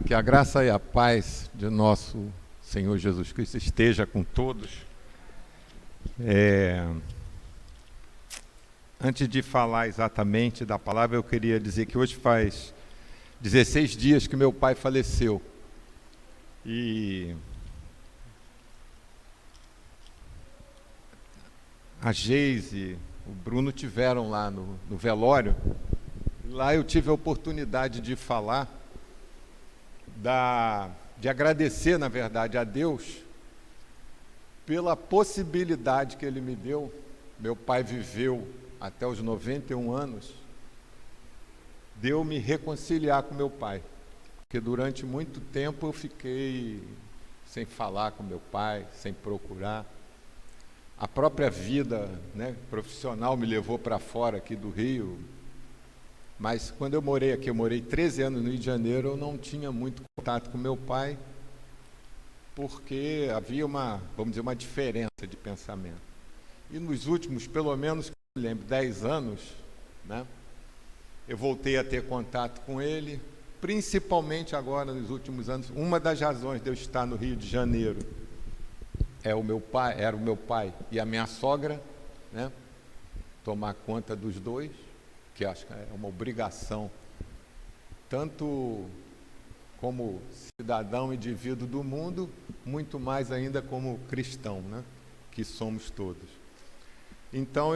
Que a graça e a paz de nosso Senhor Jesus Cristo esteja com todos. Antes de falar exatamente da palavra, eu queria dizer que hoje faz 16 dias que meu pai faleceu. E a Geise, o Bruno tiveram lá no velório. Lá eu tive a oportunidade de falar, de agradecer, na verdade, a Deus pela possibilidade que Ele me deu. Meu pai viveu até os 91 anos, de eu me reconciliar com meu pai. Porque durante muito tempo eu fiquei sem falar com meu pai, sem procurar. A própria vida, profissional me levou para fora aqui do Rio. Mas quando eu morei aqui, eu morei 13 anos no Rio de Janeiro, eu não tinha muito contato com meu pai, porque havia uma diferença de pensamento. E nos últimos, pelo menos, que eu lembro, 10 anos, eu voltei a ter contato com ele, principalmente agora, nos últimos anos. Uma das razões de eu estar no Rio de Janeiro era o meu pai e a minha sogra, tomar conta dos dois, que acho que é uma obrigação, tanto como cidadão, indivíduo do mundo, muito mais ainda como cristão, que somos todos. Então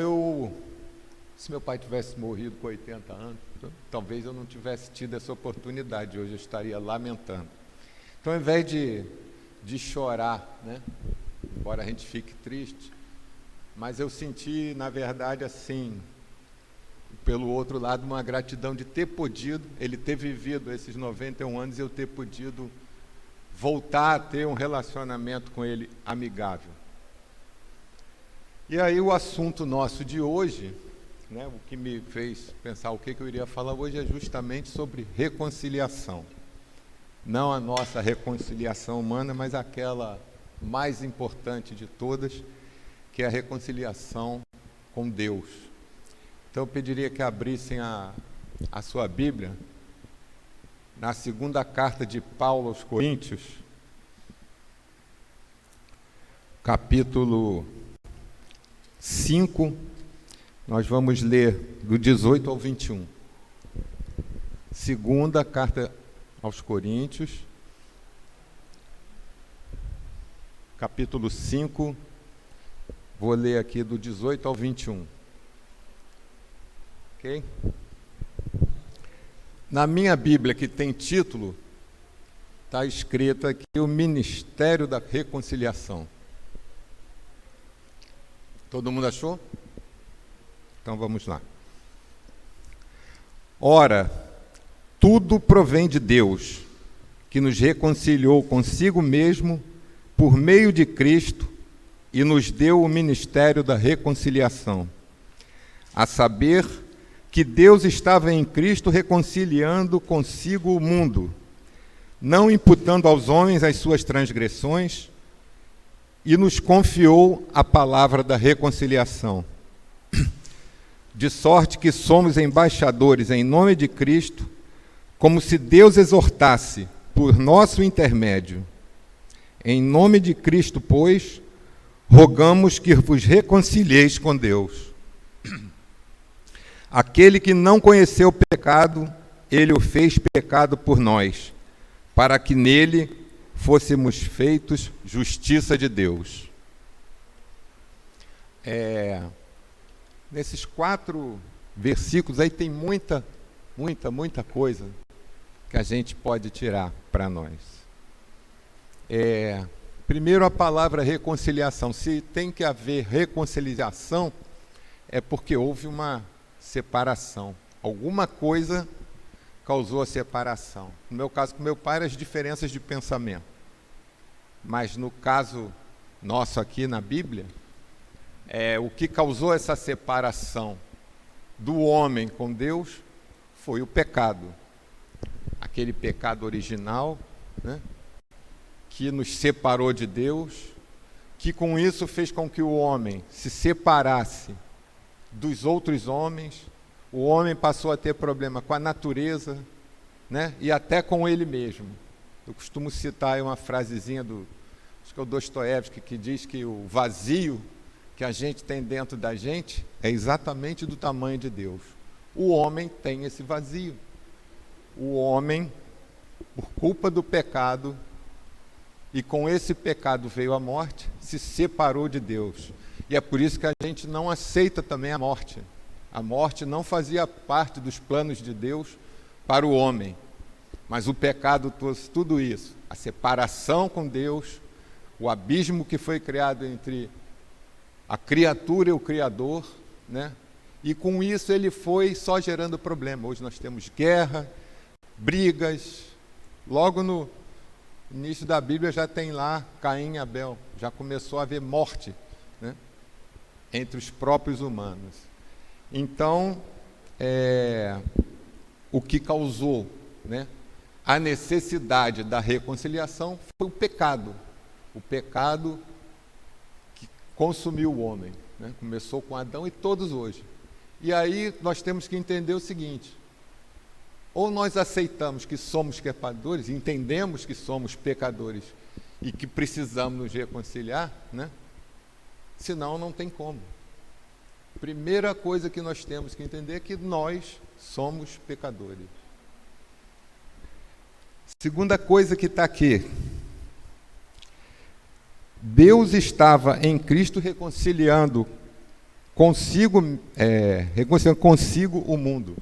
se meu pai tivesse morrido com 80 anos, talvez eu não tivesse tido essa oportunidade, hoje eu estaria lamentando. Então, ao invés de chorar, embora a gente fique triste, mas eu senti, na verdade, assim, pelo outro lado, uma gratidão de ter podido, ele ter vivido esses 91 anos e eu ter podido voltar a ter um relacionamento com ele amigável. E aí o assunto nosso de hoje, o que me fez pensar o que eu iria falar hoje é justamente sobre reconciliação. Não a nossa reconciliação humana, mas aquela mais importante de todas, que é a reconciliação com Deus. Então eu pediria que abrissem a sua Bíblia na segunda carta de Paulo aos Coríntios, capítulo 5, nós vamos ler do 18 ao 21. Segunda carta aos Coríntios, capítulo 5, vou ler aqui do 18 ao 21. Ok? Na minha Bíblia, que tem título, está escrito aqui o Ministério da Reconciliação. Todo mundo achou? Então vamos lá. Ora, tudo provém de Deus, que nos reconciliou consigo mesmo por meio de Cristo e nos deu o ministério da reconciliação, a saber, que Deus estava em Cristo reconciliando consigo o mundo, não imputando aos homens as suas transgressões, e nos confiou a palavra da reconciliação. De sorte que somos embaixadores em nome de Cristo, como se Deus exortasse por nosso intermédio. Em nome de Cristo, pois, rogamos que vos reconcilieis com Deus. Aquele que não conheceu o pecado, ele o fez pecado por nós, para que nele fôssemos feitos justiça de Deus. Nesses 4 versículos aí tem muita coisa que a gente pode tirar para nós. Primeiro, a palavra reconciliação. Se tem que haver reconciliação, é porque houve uma separação. Alguma coisa causou a separação. No meu caso, com meu pai, eram as diferenças de pensamento. Mas no caso nosso aqui na Bíblia, o que causou essa separação do homem com Deus foi o pecado. Aquele pecado original, que nos separou de Deus, que com isso fez com que o homem se separasse dos outros homens. O homem passou a ter problema com a natureza, né? E até com ele mesmo. Eu costumo citar aí uma frasezinha acho que é o Dostoiévski, que diz que o vazio que a gente tem dentro da gente é exatamente do tamanho de Deus. O homem tem esse vazio. O homem, por culpa do pecado, e com esse pecado veio a morte, se separou de Deus. E é por isso que a gente não aceita também a morte. A morte não fazia parte dos planos de Deus para o homem. Mas o pecado trouxe tudo isso. A separação com Deus, o abismo que foi criado entre a criatura e o Criador, né? E com isso ele foi só gerando problema. Hoje nós temos guerra, brigas. Logo no início da Bíblia já tem lá Caim e Abel. Já começou a haver morte, né? Entre os próprios humanos. Então, o que causou, né, a necessidade da reconciliação foi o pecado. O pecado que consumiu o homem, né? Começou com Adão e todos hoje. E aí nós temos que entender o seguinte: ou nós aceitamos que somos pecadores, entendemos que somos pecadores e que precisamos nos reconciliar, né? Senão não tem como. Primeira coisa que nós temos que entender é que nós somos pecadores. Segunda coisa que está aqui: Deus estava em Cristo reconciliando consigo o mundo.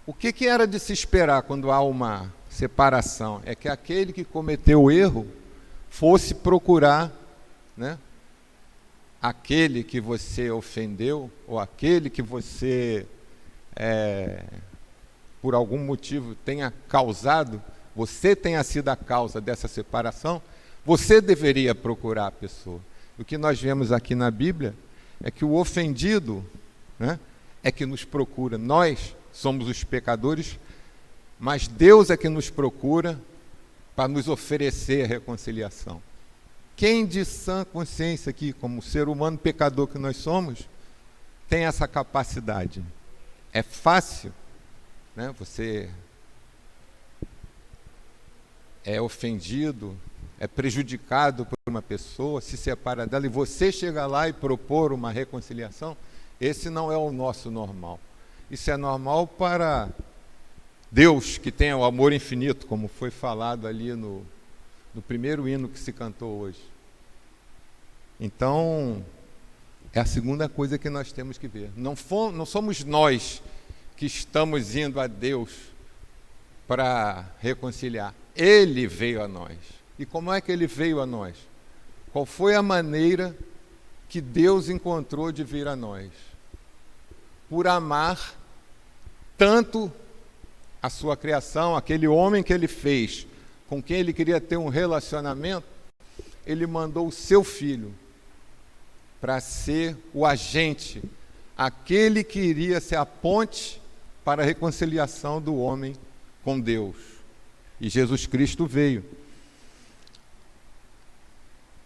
O que era de se esperar quando há uma separação? É que aquele que cometeu o erro fosse procurar, né, aquele que você ofendeu, ou aquele que você, por algum motivo, tenha causado, você tenha sido a causa dessa separação, você deveria procurar a pessoa. O que nós vemos aqui na Bíblia é que o ofendido, né, é que nos procura. Nós somos os pecadores, mas Deus é que nos procura para nos oferecer a reconciliação. Quem de sã consciência aqui, como ser humano pecador que nós somos, tem essa capacidade? É fácil, né? Você é ofendido, é prejudicado por uma pessoa, se separa dela, e você chega lá e propor uma reconciliação? Esse não é o nosso normal. Isso é normal para Deus, que tem o amor infinito, como foi falado ali no primeiro hino que se cantou hoje. Então, é a segunda coisa que nós temos que ver. Não somos nós que estamos indo a Deus para reconciliar. Ele veio a nós. E como é que ele veio a nós? Qual foi a maneira que Deus encontrou de vir a nós? Por amar tanto a sua criação, aquele homem que ele fez, com quem ele queria ter um relacionamento, ele mandou o seu filho para ser o agente, aquele que iria ser a ponte para a reconciliação do homem com Deus. E Jesus Cristo veio.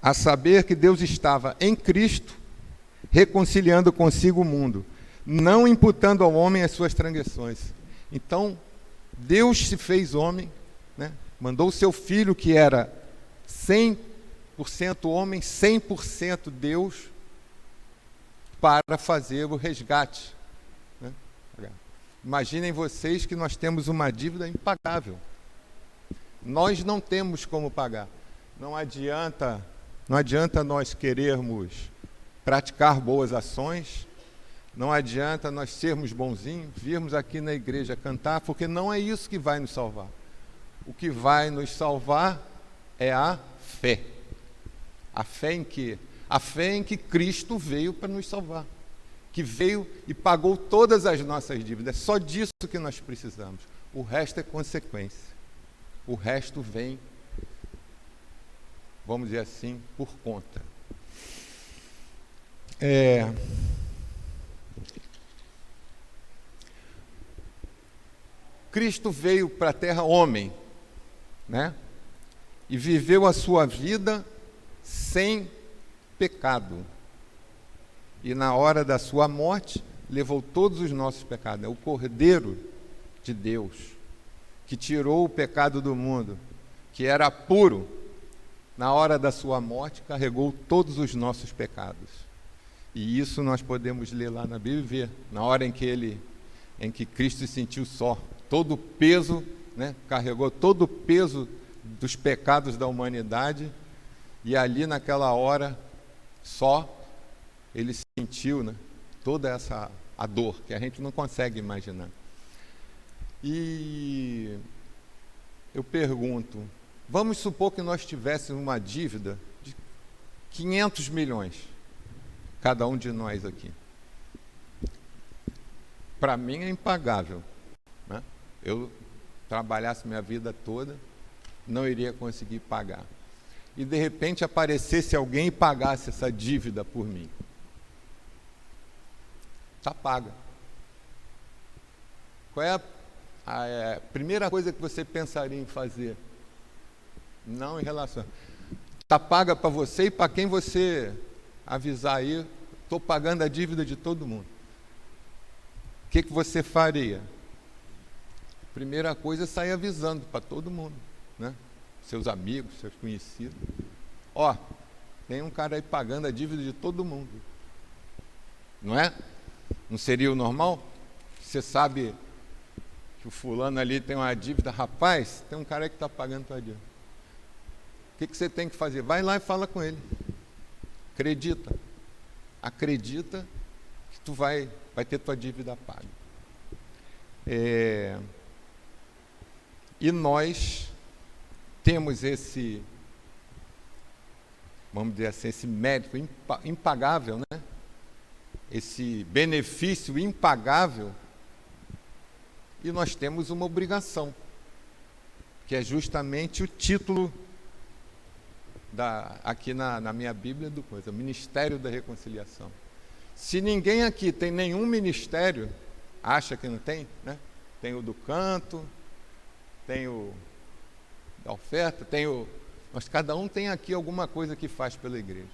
A saber que Deus estava em Cristo, reconciliando consigo o mundo, não imputando ao homem as suas transgressões. Então, Deus se fez homem, né? Mandou o seu filho, que era 100% homem, 100% Deus, para fazer o resgate, né? Imaginem vocês que nós temos uma dívida impagável. Nós não temos como pagar. Não adianta nós querermos praticar boas ações, não adianta nós sermos bonzinhos, virmos aqui na igreja cantar, porque não é isso que vai nos salvar. O que vai nos salvar é a fé. A fé em quê? A fé em que Cristo veio para nos salvar, que veio e pagou todas as nossas dívidas. É só disso que nós precisamos. O resto é consequência. O resto vem, vamos dizer assim, por conta. Cristo veio para a terra homem, né? E viveu a sua vida sem pecado. E na hora da sua morte, levou todos os nossos pecados. O Cordeiro de Deus, que tirou o pecado do mundo, que era puro, na hora da sua morte, carregou todos os nossos pecados. E isso nós podemos ler lá na Bíblia e ver, na hora em que Cristo se sentiu só, todo o peso, né, carregou todo o peso dos pecados da humanidade, e ali naquela hora, só, ele sentiu, né, toda a dor, que a gente não consegue imaginar. E eu pergunto, vamos supor que nós tivéssemos uma dívida de 500 milhões, cada um de nós aqui. Para mim é impagável, né? Eu trabalhasse minha vida toda, não iria conseguir pagar. E de repente aparecesse alguém e pagasse essa dívida por mim. Está paga. Qual é a primeira coisa que você pensaria em fazer? Não em relação. Está paga para você e para quem você avisar aí, estou pagando a dívida de todo mundo. O que você faria? Primeira coisa é sair avisando para todo mundo, né? Seus amigos, seus conhecidos. Ó, tem um cara aí pagando a dívida de todo mundo. Não é? Não seria o normal? Você sabe que o fulano ali tem uma dívida, rapaz, tem um cara aí que está pagando tua dívida. O que você tem que fazer? Vai lá e fala com ele. Acredita. Acredita que tu vai ter tua dívida paga. E nós temos esse, vamos dizer assim, esse mérito impagável, né? Esse benefício impagável, e nós temos uma obrigação, que é justamente o título aqui na minha Bíblia do coisa, Ministério da Reconciliação. Se ninguém aqui tem nenhum ministério, acha que não tem, né? Tem o do canto, tem o da oferta, mas cada um tem aqui alguma coisa que faz pela igreja.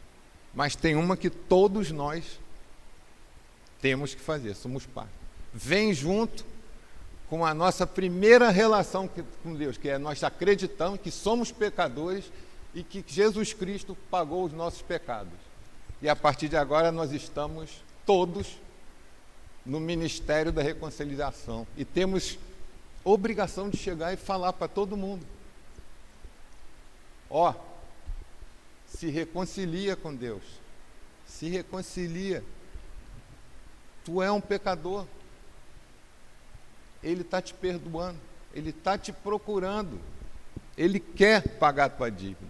Mas tem uma que todos nós temos que fazer, somos parte. Vem junto com a nossa primeira relação com Deus, que é nós acreditamos que somos pecadores e que Jesus Cristo pagou os nossos pecados. E a partir de agora nós estamos todos no Ministério da Reconciliação e temos obrigação de chegar e falar para todo mundo. Ó, se reconcilia com Deus, se reconcilia. Tu é um pecador, Ele está te perdoando, Ele está te procurando, Ele quer pagar a tua dívida.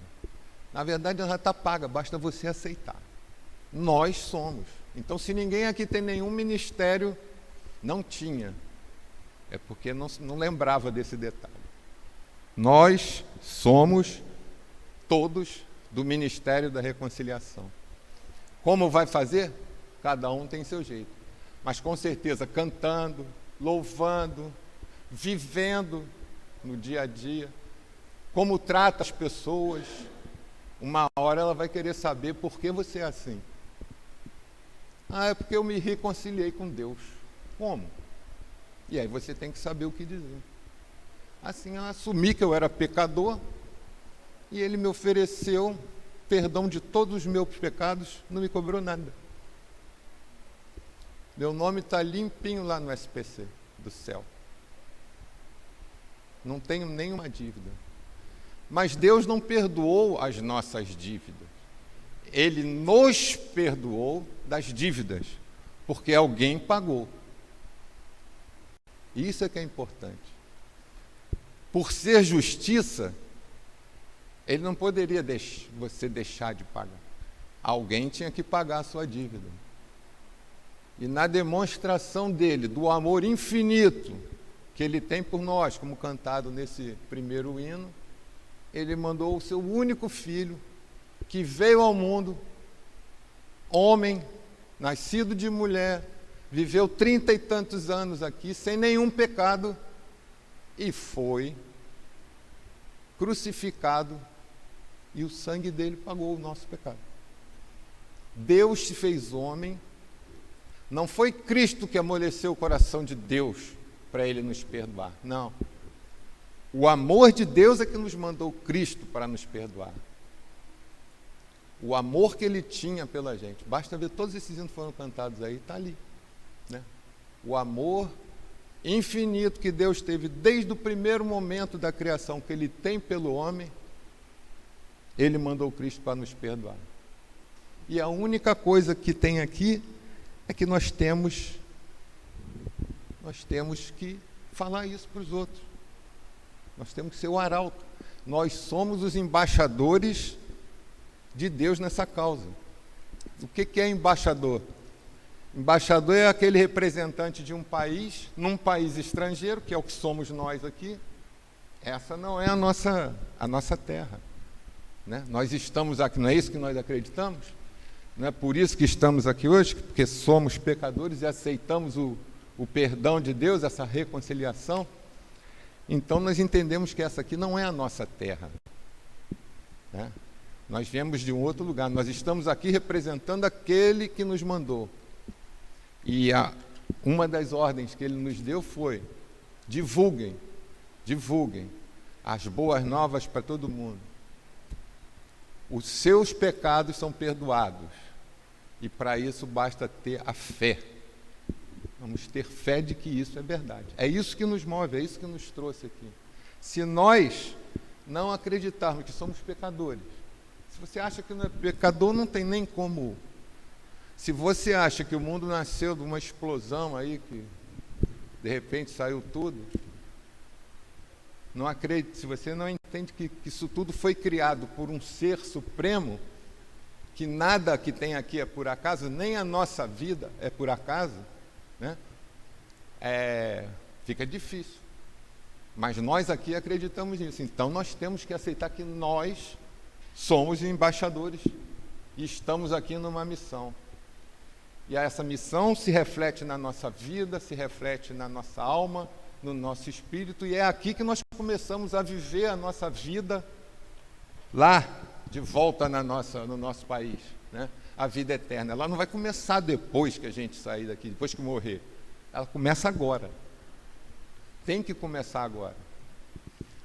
Na verdade, ela já está paga, basta você aceitar. Nós somos. Então, se ninguém aqui tem nenhum ministério, não tinha, é porque não lembrava desse detalhe. Nós somos todos do Ministério da Reconciliação. Como vai fazer? Cada um tem seu jeito. Mas com certeza cantando, louvando, vivendo no dia a dia, como trata as pessoas. Uma hora ela vai querer saber por que você é assim. Ah, é porque eu me reconciliei com Deus. Como? E aí você tem que saber o que dizer. Assim, eu assumi que eu era pecador e Ele me ofereceu perdão de todos os meus pecados, não me cobrou nada. Meu nome está limpinho lá no SPC do céu. Não tenho nenhuma dívida. Mas Deus não perdoou as nossas dívidas. Ele nos perdoou das dívidas, porque alguém pagou. Isso é que é importante. Por ser justiça, Ele não poderia você deixar de pagar. Alguém tinha que pagar a sua dívida. E na demonstração dele, do amor infinito que Ele tem por nós, como cantado nesse primeiro hino, Ele mandou o seu único filho, que veio ao mundo, homem, nascido de mulher, viveu 30 e tantos anos aqui, sem nenhum pecado, e foi crucificado, e o sangue dele pagou o nosso pecado. Deus se fez homem. Não foi Cristo que amoleceu o coração de Deus para Ele nos perdoar. Não. O amor de Deus é que nos mandou Cristo para nos perdoar. O amor que Ele tinha pela gente. Basta ver, todos esses hinos foram cantados aí, está ali. Né? O amor infinito que Deus teve desde o primeiro momento da criação, que Ele tem pelo homem, Ele mandou Cristo para nos perdoar. E a única coisa que tem aqui é que nós temos que falar isso para os outros. Nós temos que ser o arauto. Nós somos os embaixadores de Deus nessa causa. O que é embaixador? Embaixador é aquele representante de um país, num país estrangeiro, que é o que somos nós aqui. Essa não é a nossa terra. Né? Nós estamos aqui, não é isso que nós acreditamos? Não é por isso que estamos aqui hoje, porque somos pecadores e aceitamos o perdão de Deus, essa reconciliação. Então nós entendemos que essa aqui não é a nossa terra. Né? Nós viemos de um outro lugar, nós estamos aqui representando aquele que nos mandou. E uma das ordens que ele nos deu foi: divulguem as boas novas para todo mundo. Os seus pecados são perdoados. E para isso basta ter a fé. Vamos ter fé de que isso é verdade. É isso que nos move, é isso que nos trouxe aqui. Se nós não acreditarmos que somos pecadores, se você acha que não é pecador, não tem nem como. Se você acha que o mundo nasceu de uma explosão aí, que de repente saiu tudo, não acredite. Se você não entende que isso tudo foi criado por um ser supremo, que nada que tem aqui é por acaso, nem a nossa vida é por acaso, né? Fica difícil. Mas nós aqui acreditamos nisso. Então nós temos que aceitar que nós somos embaixadores e estamos aqui numa missão. E essa missão se reflete na nossa vida, se reflete na nossa alma, no nosso espírito, e é aqui que nós começamos a viver a nossa vida lá, de volta no nosso país, né? A vida eterna. Ela não vai começar depois que a gente sair daqui, depois que morrer. Ela começa agora. Tem que começar agora.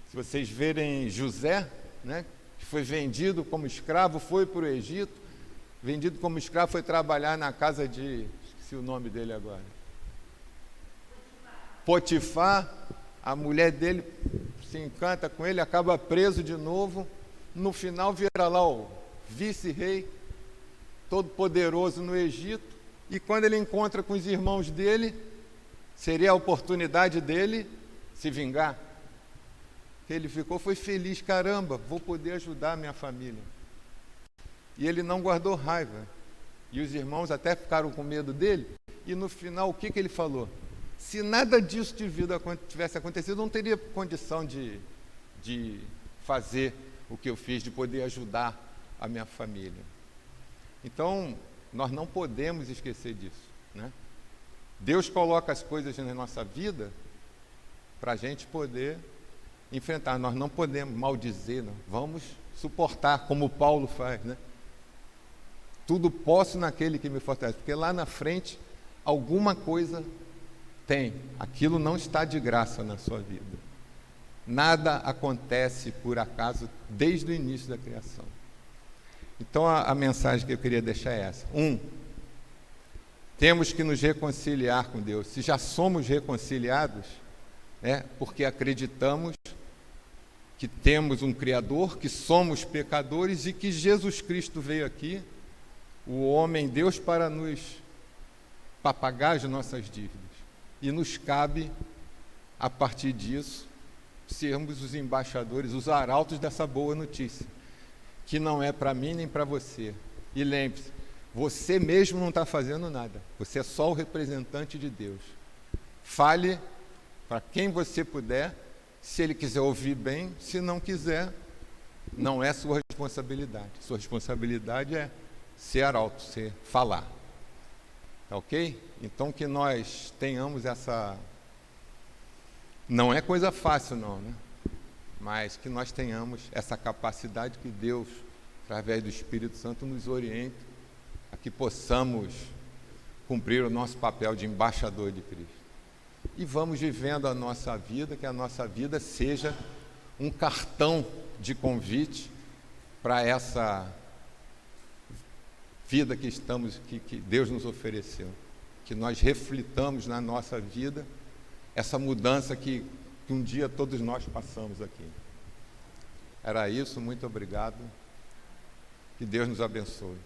Se vocês verem José, né, que foi vendido como escravo, foi para o Egito, vendido como escravo, foi trabalhar na casa de... esqueci o nome dele agora. Potifar. A mulher dele se encanta com ele, acaba preso de novo. No final vira lá o vice-rei, todo poderoso no Egito. E quando ele encontra com os irmãos dele, seria a oportunidade dele se vingar. Ele foi feliz, caramba, vou poder ajudar a minha família. E ele não guardou raiva. E os irmãos até ficaram com medo dele. E no final, o que ele falou? Se nada disso de vida tivesse acontecido, eu não teria condição de fazer o que eu fiz, de poder ajudar a minha família. Então, nós não podemos esquecer disso, né? Deus coloca as coisas na nossa vida para a gente poder enfrentar. Nós não podemos maldizer, não. Vamos suportar, como Paulo faz, né? Tudo posso naquele que me fortalece, porque lá na frente alguma coisa tem. Aquilo não está de graça na sua vida. Nada acontece por acaso desde o início da criação. Então a mensagem que eu queria deixar é essa. Temos que nos reconciliar com Deus. Se já somos reconciliados, porque acreditamos que temos um Criador, que somos pecadores e que Jesus Cristo veio aqui, o homem Deus, para pagar as nossas dívidas. E nos cabe, a partir disso, sermos os embaixadores, os arautos dessa boa notícia, que não é para mim nem para você. E lembre-se, você mesmo não está fazendo nada, você é só o representante de Deus. Fale para quem você puder, se ele quiser ouvir bem, se não quiser, não é sua responsabilidade. Sua responsabilidade é ser arauto, falar. Tá ok? Então que nós tenhamos essa... Não é coisa fácil não, né? Mas que nós tenhamos essa capacidade que Deus, através do Espírito Santo, nos oriente a que possamos cumprir o nosso papel de embaixador de Cristo. e vamos vivendo a nossa vida, que a nossa vida seja um cartão de convite para essa vida que Deus nos ofereceu. Que nós reflitamos na nossa vida essa mudança que um dia todos nós passamos aqui. Era isso, muito obrigado. Que Deus nos abençoe.